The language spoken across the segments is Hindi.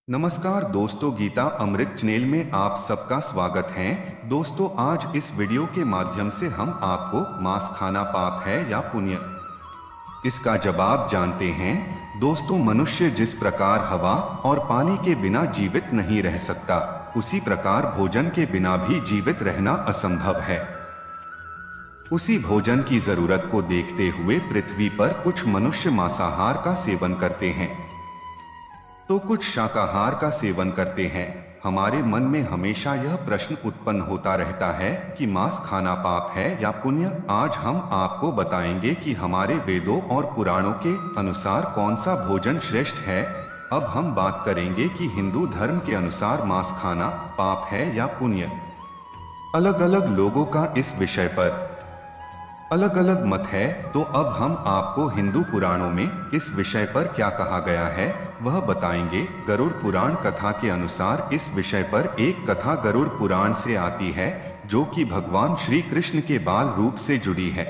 नमस्कार दोस्तों, गीता अमृत चैनल में आप सबका स्वागत है। दोस्तों, आज इस वीडियो के माध्यम से हम आपको मांस खाना पाप है या पुण्य, इसका जवाब जानते हैं। दोस्तों, मनुष्य जिस प्रकार हवा और पानी के बिना जीवित नहीं रह सकता, उसी प्रकार भोजन के बिना भी जीवित रहना असंभव है। उसी भोजन की जरूरत को देखते हुए पृथ्वी पर कुछ मनुष्य मांसाहार का सेवन करते हैं तो कुछ शाकाहार का सेवन करते हैं। हमारे मन में हमेशा यह प्रश्न उत्पन्न होता रहता है कि मांस खाना पाप है या पुण्य। आज हम आपको बताएंगे कि हमारे वेदों और पुराणों के अनुसार कौन सा भोजन श्रेष्ठ है। अब हम बात करेंगे कि हिंदू धर्म के अनुसार मांस खाना पाप है या पुण्य। अलग अलग लोगों का इस विषय पर अलग अलग मत है, तो अब हम आपको हिंदू पुराणों में इस विषय पर क्या कहा गया है वह बताएंगे। गरुड़ पुराण कथा के अनुसार इस विषय पर एक कथा गरुड़ पुराण से आती है, जो कि भगवान श्री कृष्ण के बाल रूप से जुड़ी है।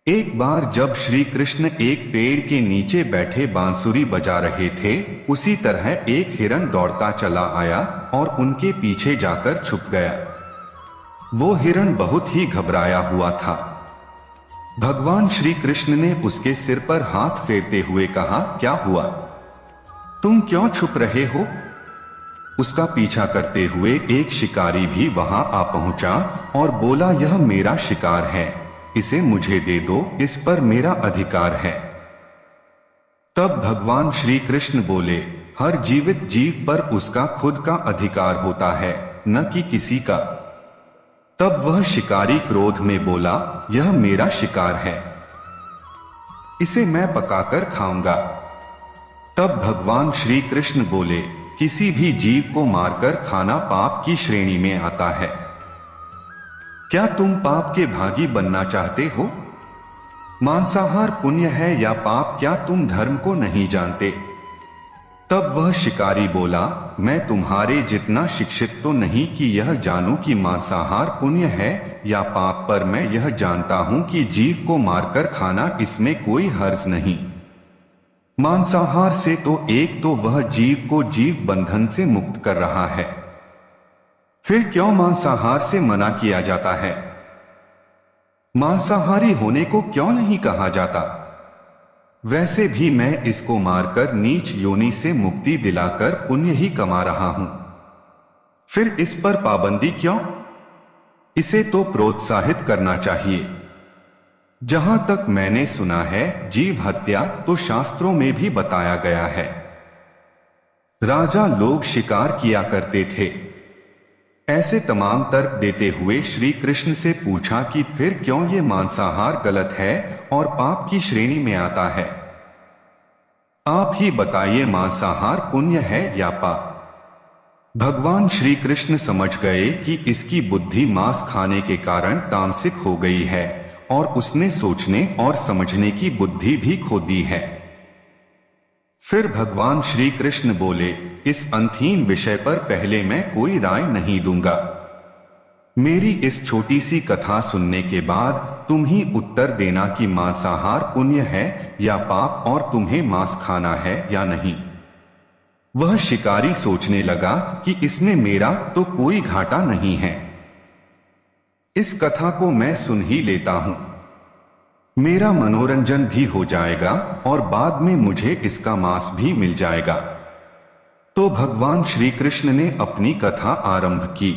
एक बार जब श्री कृष्ण एक पेड़ के नीचे बैठे बांसुरी बजा रहे थे, उसी तरह एक हिरण दौड़ता चला आया और उनके पीछे जाकर छुप गया। वो हिरण बहुत ही घबराया हुआ था। भगवान श्री कृष्ण ने उसके सिर पर हाथ फेरते हुए कहा, क्या हुआ? तुम क्यों छुप रहे हो? उसका पीछा करते हुए एक शिकारी भी वहां आ पहुंचा और बोला, यह मेरा शिकार है, इसे मुझे दे दो, इस पर मेरा अधिकार है। तब भगवान श्री कृष्ण बोले, हर जीवित जीव पर उसका खुद का अधिकार होता है, न कि किसी का। तब वह शिकारी क्रोध में बोला, यह मेरा शिकार है, इसे मैं पकाकर खाऊंगा। तब भगवान श्री कृष्ण बोले, किसी भी जीव को मारकर खाना पाप की श्रेणी में आता है। क्या तुम पाप के भागी बनना चाहते हो? मांसाहार पुण्य है या पाप, क्या तुम धर्म को नहीं जानते? तब वह शिकारी बोला, मैं तुम्हारे जितना शिक्षित तो नहीं कि यह जानूं कि मांसाहार पुण्य है या पाप, पर मैं यह जानता हूं कि जीव को मारकर खाना, इसमें कोई हर्ज नहीं। मांसाहार से तो एक तो वह जीव को जीव बंधन से मुक्त कर रहा है, फिर क्यों मांसाहार से मना किया जाता है? मांसाहारी होने को क्यों नहीं कहा जाता? वैसे भी मैं इसको मारकर नीच योनि से मुक्ति दिलाकर पुण्य ही कमा रहा हूं, फिर इस पर पाबंदी क्यों? इसे तो प्रोत्साहित करना चाहिए। जहां तक मैंने सुना है, जीव हत्या तो शास्त्रों में भी बताया गया है। राजा लोग शिकार किया करते थे। ऐसे तमाम तर्क देते हुए श्री कृष्ण से पूछा कि फिर क्यों ये मांसाहार गलत है और पाप की श्रेणी में आता है? आप ही बताइए, मांसाहार पुण्य है या पाप? भगवान श्री कृष्ण समझ गए कि इसकी बुद्धि मांस खाने के कारण तामसिक हो गई है और उसने सोचने और समझने की बुद्धि भी खो दी है। फिर भगवान श्री कृष्ण बोले, इस अंतहीन विषय पर पहले मैं कोई राय नहीं दूंगा। मेरी इस छोटी सी कथा सुनने के बाद तुम ही उत्तर देना कि मांसाहार पुण्य है या पाप, और तुम्हें मांस खाना है या नहीं। वह शिकारी सोचने लगा कि इसमें मेरा तो कोई घाटा नहीं है, इस कथा को मैं सुन ही लेता हूं, मेरा मनोरंजन भी हो जाएगा और बाद में मुझे इसका मांस भी मिल जाएगा। तो भगवान श्री कृष्ण ने अपनी कथा आरंभ की।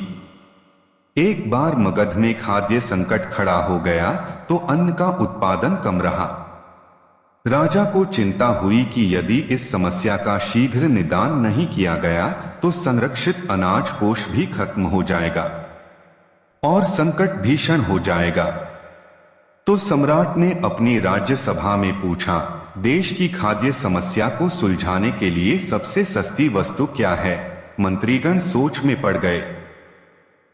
एक बार मगध में खाद्य संकट खड़ा हो गया तो अन्न का उत्पादन कम रहा। राजा को चिंता हुई कि यदि इस समस्या का शीघ्र निदान नहीं किया गया तो संरक्षित अनाज कोष भी खत्म हो जाएगा और संकट भीषण हो जाएगा। तो सम्राट ने अपनी राज्य सभा में पूछा, देश की खाद्य समस्या को सुलझाने के लिए सबसे सस्ती वस्तु क्या है? मंत्रीगण सोच में पड़ गए।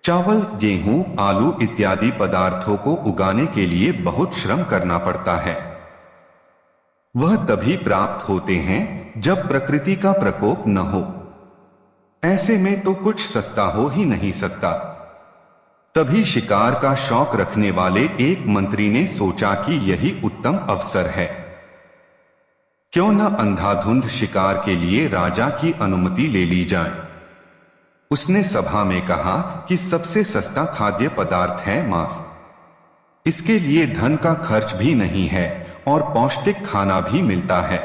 चावल, गेहूं, आलू इत्यादि पदार्थों को उगाने के लिए बहुत श्रम करना पड़ता है। वह तभी प्राप्त होते हैं जब प्रकृति का प्रकोप न हो। ऐसे में तो कुछ सस्ता हो ही नहीं सकता। तभी शिकार का शौक रखने वाले एक मंत्री ने सोचा कि यही उत्तम अवसर है। क्यों न अंधाधुंध शिकार के लिए राजा की अनुमति ले ली जाए। उसने सभा में कहा कि सबसे सस्ता खाद्य पदार्थ है मांस। इसके लिए धन का खर्च भी नहीं है और पौष्टिक खाना भी मिलता है।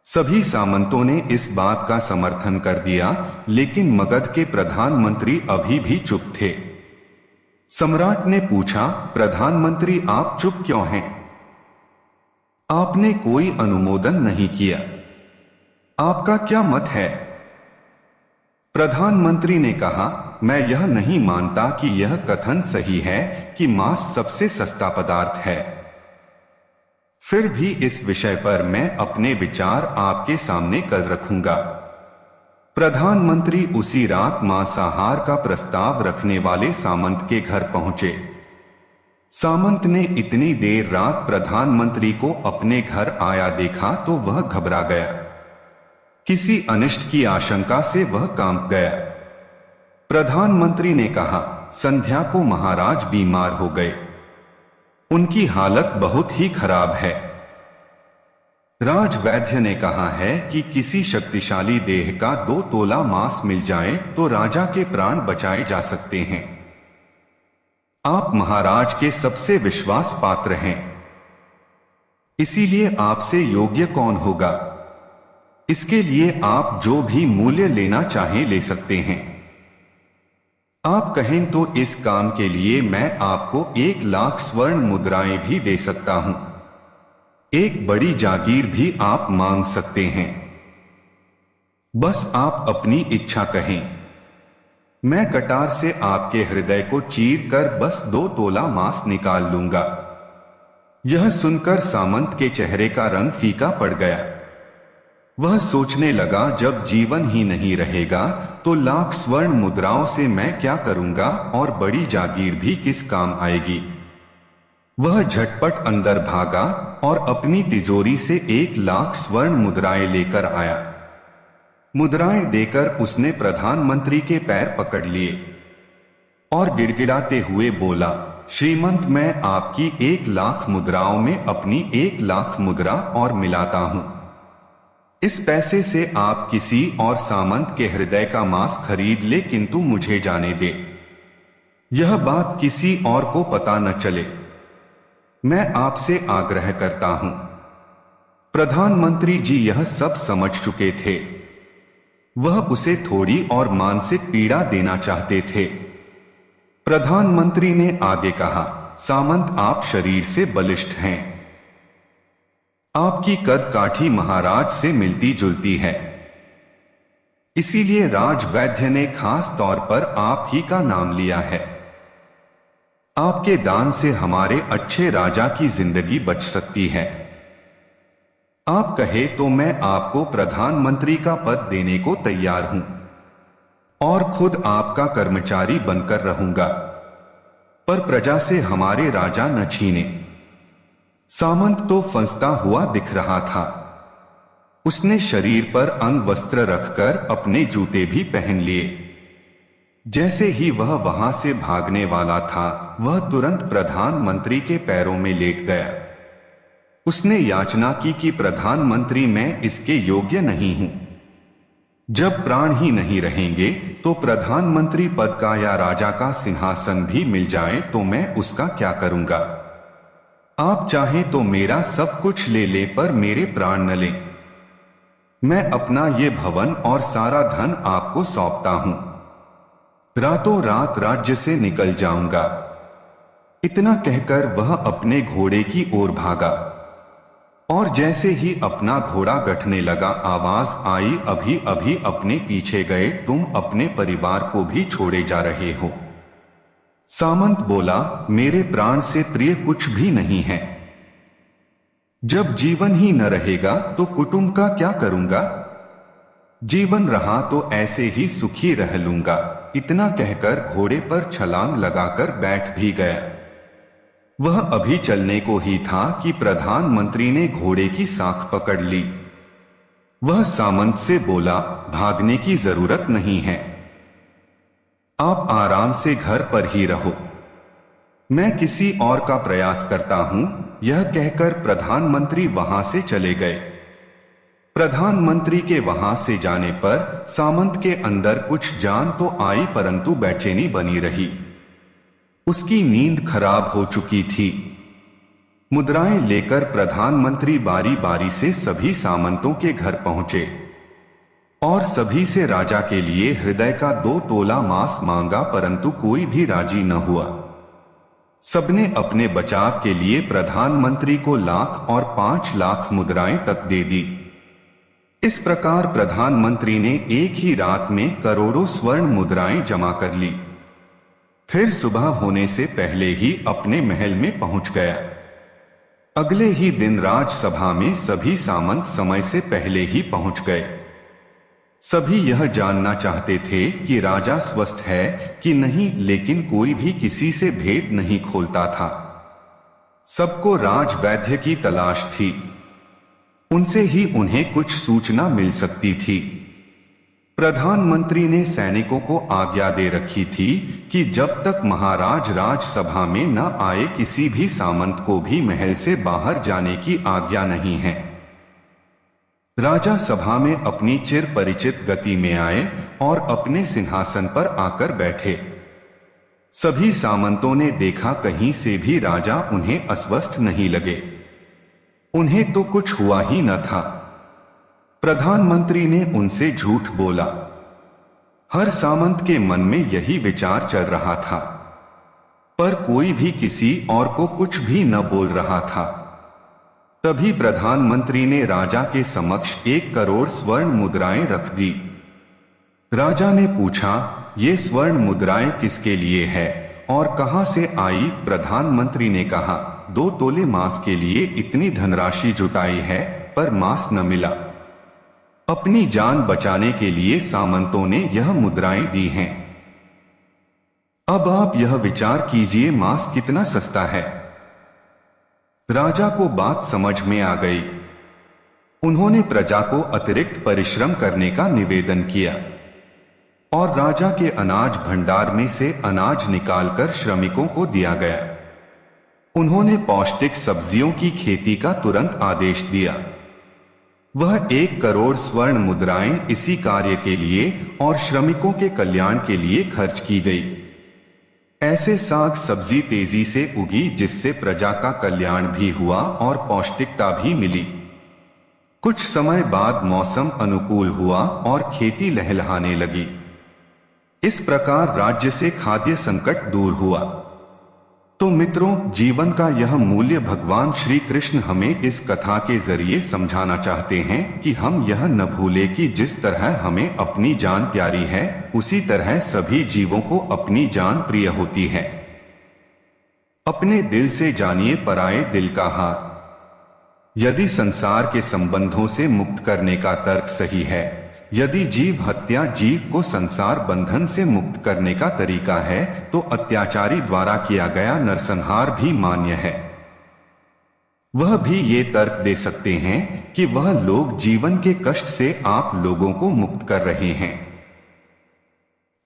सभी सामंतों ने इस बात का समर्थन कर दिया, लेकिन मगध के प्रधानमंत्री अभी भी चुप थे। सम्राट ने पूछा, प्रधानमंत्री आप चुप क्यों हैं? आपने कोई अनुमोदन नहीं किया। आपका क्या मत है? प्रधानमंत्री ने कहा, मैं यह नहीं मानता कि यह कथन सही है कि मांस सबसे सस्ता पदार्थ है। फिर भी इस विषय पर मैं अपने विचार आपके सामने कर रखूंगा। प्रधानमंत्री उसी रात मांसाहार का प्रस्ताव रखने वाले सामंत के घर पहुंचे। सामंत ने इतनी देर रात प्रधानमंत्री को अपने घर आया देखा तो वह घबरा गया। किसी अनिष्ट की आशंका से वह कांप गया। प्रधानमंत्री ने कहा, संध्या को महाराज बीमार हो गए। उनकी हालत बहुत ही खराब है। राजवैद्य ने कहा है कि किसी शक्तिशाली देह का 2 तोला मांस मिल जाए तो राजा के प्राण बचाए जा सकते हैं। आप महाराज के सबसे विश्वास पात्र हैं, इसीलिए आपसे योग्य कौन होगा? इसके लिए आप जो भी मूल्य लेना चाहें ले सकते हैं। आप कहें तो इस काम के लिए मैं आपको 1 लाख स्वर्ण मुद्राएं भी दे सकता हूं। एक बड़ी जागीर भी आप मांग सकते हैं। बस आप अपनी इच्छा कहें। मैं कटार से आपके हृदय को चीर कर बस 2 तोला मांस निकाल लूंगा। यह सुनकर सामंत के चेहरे का रंग फीका पड़ गया। वह सोचने लगा, जब जीवन ही नहीं रहेगा तो लाख स्वर्ण मुद्राओं से मैं क्या करूंगा और बड़ी जागीर भी किस काम आएगी। वह झटपट अंदर भागा और अपनी तिजोरी से 1 लाख स्वर्ण मुद्राएं लेकर आया। मुद्राएं देकर उसने प्रधानमंत्री के पैर पकड़ लिए और गिड़गिड़ाते हुए बोला, श्रीमंत, मैं आपकी 1 लाख मुद्राओं में अपनी 1 लाख मुद्रा और मिलाता हूं। इस पैसे से आप किसी और सामंत के हृदय का मांस खरीद ले, किंतु मुझे जाने दे। यह बात किसी और को पता न चले। मैं आपसे आग्रह करता हूं। प्रधानमंत्री जी यह सब समझ चुके थे। वह उसे थोड़ी और मानसिक पीड़ा देना चाहते थे। प्रधानमंत्री ने आगे कहा, सामंत, आप शरीर से बलिष्ठ हैं। आपकी कद काठी महाराज से मिलती जुलती है। इसीलिए राजवैद्य ने खास तौर पर आप ही का नाम लिया है। आपके दान से हमारे अच्छे राजा की जिंदगी बच सकती है। आप कहे तो मैं आपको प्रधानमंत्री का पद देने को तैयार हूं और खुद आपका कर्मचारी बनकर रहूंगा, पर प्रजा से हमारे राजा न छीने। सामंत तो फंसता हुआ दिख रहा था। उसने शरीर पर अंगवस्त्र रखकर अपने जूते भी पहन लिए। जैसे ही वह वहां से भागने वाला था, वह तुरंत प्रधानमंत्री के पैरों में लेट गया। उसने याचना की कि प्रधानमंत्री, मैं इसके योग्य नहीं हूं। जब प्राण ही नहीं रहेंगे तो प्रधानमंत्री पद का या राजा का सिंहासन भी मिल जाए तो मैं उसका क्या करूंगा? आप चाहें तो मेरा सब कुछ ले ले, पर मेरे प्राण न लें। मैं अपना ये भवन और सारा धन आपको सौंपता हूं। रातों रात राज्य से निकल जाऊंगा। इतना कहकर वह अपने घोड़े की ओर भागा और जैसे ही अपना घोड़ा गठने लगा, आवाज आई, अभी अभी अपने पीछे गए तुम अपने परिवार को भी छोड़े जा रहे हो। सामंत बोला, मेरे प्राण से प्रिय कुछ भी नहीं है। जब जीवन ही न रहेगा तो कुटुंब का क्या करूंगा? जीवन रहा तो ऐसे ही सुखी रह लूंगा। इतना कहकर घोड़े पर छलांग लगाकर बैठ भी गया। वह अभी चलने को ही था कि प्रधानमंत्री ने घोड़े की साख पकड़ ली। वह सामंत से बोला, भागने की जरूरत नहीं है, आप आराम से घर पर ही रहो। मैं किसी और का प्रयास करता हूं, यह कहकर प्रधानमंत्री वहां से चले गए। प्रधानमंत्री के वहां से जाने पर सामंत के अंदर कुछ जान तो आई, परंतु बेचैनी बनी रही। उसकी नींद खराब हो चुकी थी। मुद्राएं लेकर प्रधानमंत्री बारी बारी से सभी सामंतों के घर पहुंचे और सभी से राजा के लिए हृदय का 2 तोला मांस मांगा, परंतु कोई भी राजी न हुआ। सबने अपने बचाव के लिए प्रधानमंत्री को 1 लाख और 5 लाख मुद्राएं तक दे दी। इस प्रकार प्रधानमंत्री ने एक ही रात में करोड़ों स्वर्ण मुद्राएं जमा कर ली। फिर सुबह होने से पहले ही अपने महल में पहुंच गया। अगले ही दिन राजसभा में सभी सामंत समय से पहले ही पहुंच गए। सभी यह जानना चाहते थे कि राजा स्वस्थ है कि नहीं, लेकिन कोई भी किसी से भेद नहीं खोलता था। सबको राजवैद्य की तलाश थी। उनसे ही उन्हें कुछ सूचना मिल सकती थी। प्रधानमंत्री ने सैनिकों को आज्ञा दे रखी थी कि जब तक महाराज राजसभा में न आए किसी भी सामंत को भी महल से बाहर जाने की आज्ञा नहीं है। राजा सभा में अपनी चिर परिचित गति में आए और अपने सिंहासन पर आकर बैठे। सभी सामंतों ने देखा कहीं से भी राजा उन्हें अस्वस्थ नहीं लगे। उन्हें तो कुछ हुआ ही न था। प्रधानमंत्री ने उनसे झूठ बोला। हर सामंत के मन में यही विचार चल रहा था, पर कोई भी किसी और को कुछ भी न बोल रहा था। तभी प्रधानमंत्री ने राजा के समक्ष 1 करोड़ स्वर्ण मुद्राएं रख दी। राजा ने पूछा, ये स्वर्ण मुद्राएं किसके लिए है और कहां से आई? प्रधानमंत्री ने कहा, 2 तोले मांस के लिए इतनी धनराशि जुटाई है, पर मांस न मिला। अपनी जान बचाने के लिए सामंतों ने यह मुद्राएं दी हैं। अब आप यह विचार कीजिए, मांस कितना सस्ता है। राजा को बात समझ में आ गई। उन्होंने प्रजा को अतिरिक्त परिश्रम करने का निवेदन किया और राजा के अनाज भंडार में से अनाज निकालकर श्रमिकों को दिया गया। उन्होंने पौष्टिक सब्जियों की खेती का तुरंत आदेश दिया। वह 1 करोड़ स्वर्ण मुद्राएं इसी कार्य के लिए और श्रमिकों के कल्याण के लिए खर्च की गई। ऐसे साग सब्जी तेजी से उगी जिससे प्रजा का कल्याण भी हुआ और पौष्टिकता भी मिली। कुछ समय बाद मौसम अनुकूल हुआ और खेती लहलहाने लगी। इस प्रकार राज्य से खाद्य संकट दूर हुआ। तो मित्रों, जीवन का यह मूल्य भगवान श्री कृष्ण हमें इस कथा के जरिए समझाना चाहते हैं कि हम यह न भूलें कि जिस तरह हमें अपनी जान प्यारी है, उसी तरह सभी जीवों को अपनी जान प्रिय होती है। अपने दिल से जानिए पराये दिल का हाल। यदि संसार के संबंधों से मुक्त करने का तर्क सही है, यदि जीव हत्या जीव को संसार बंधन से मुक्त करने का तरीका है, तो अत्याचारी द्वारा किया गया नरसंहार भी मान्य है। वह भी ये तर्क दे सकते हैं कि वह लोग जीवन के कष्ट से आप लोगों को मुक्त कर रहे हैं।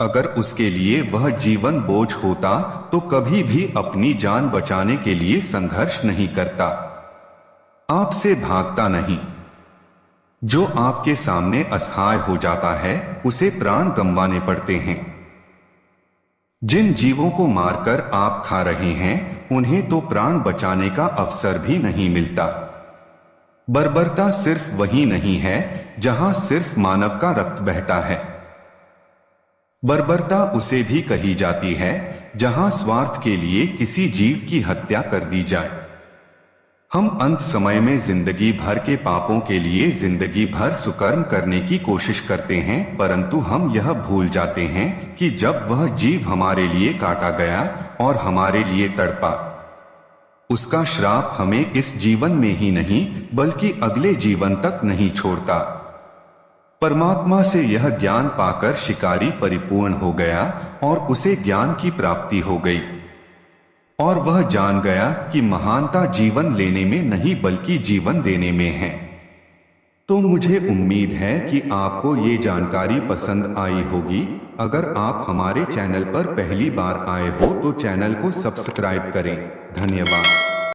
अगर उसके लिए वह जीवन बोझ होता तो कभी भी अपनी जान बचाने के लिए संघर्ष नहीं करता, आपसे भागता नहीं। जो आपके सामने असहाय हो जाता है, उसे प्राण गंवाने पड़ते हैं। जिन जीवों को मारकर आप खा रहे हैं, उन्हें तो प्राण बचाने का अवसर भी नहीं मिलता। बर्बरता सिर्फ वही नहीं है जहां सिर्फ मानव का रक्त बहता है। बर्बरता उसे भी कही जाती है जहां स्वार्थ के लिए किसी जीव की हत्या कर दी जाए। हम अंत समय में जिंदगी भर के पापों के लिए जिंदगी भर सुकर्म करने की कोशिश करते हैं, परंतु हम यह भूल जाते हैं कि जब वह जीव हमारे लिए काटा गया और हमारे लिए तड़पा, उसका श्राप हमें इस जीवन में ही नहीं बल्कि अगले जीवन तक नहीं छोड़ता। परमात्मा से यह ज्ञान पाकर शिकारी परिपूर्ण हो गया और उसे ज्ञान की प्राप्ति हो गई और वह जान गया कि महानता जीवन लेने में नहीं बल्कि जीवन देने में है। तो मुझे उम्मीद है कि आपको ये जानकारी पसंद आई होगी। अगर आप हमारे चैनल पर पहली बार आए हो तो चैनल को सब्सक्राइब करें। धन्यवाद।